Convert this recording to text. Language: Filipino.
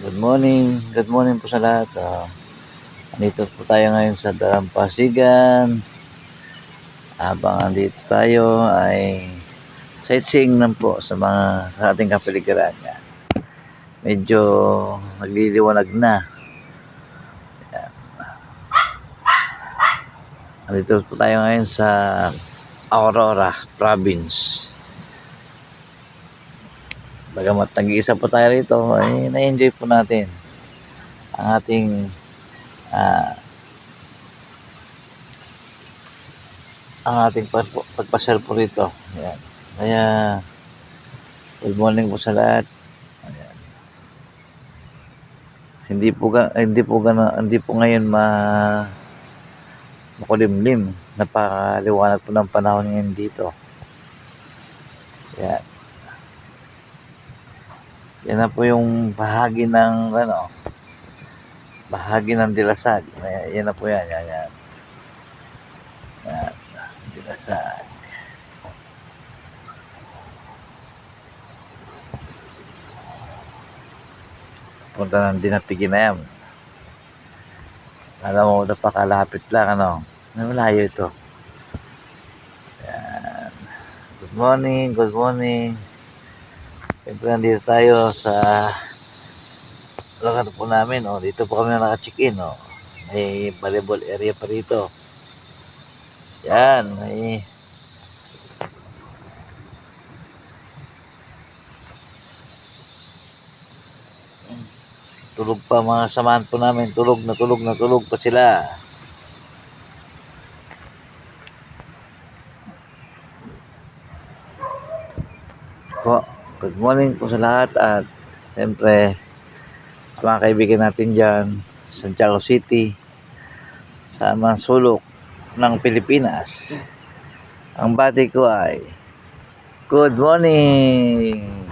Good morning po sa lahat. Andito po tayo ngayon sa Dalampasigan. Habang andito tayo ay sightseeing lang po sa ating kapaligiran. Medyo nagliliwanag na. Yan. Andito po tayo ngayon sa Aurora Province. Bagamat nag-iisa po tayo rito, ay na-enjoy po natin ang ating pagpasyal po rito. Ayan. Kaya good morning po sa lahat. Ayan. Hindi po ngayon makulimlim. Napakaliwanag po ng panahon ngayon dito. Ayan. Yan na po yung bahagi ng Dilasag. Yan na po yan. Yan. Dilasag. Punta ng Dinapigin na yan. Alam mo, napakalapit lang, malayo ito. Yan. Good morning. Siyempre nandito tayo sa lugar po namin. Dito po kami naka-check-in. May volleyball area pa rito. Yan. May tulog pa mga samahan po namin. Tulog pa sila. Good morning po sa lahat at siyempre sa mga kaibigan natin dyan sa Santiago City, sa mga sulok ng Pilipinas. Ang bati ko ay good morning.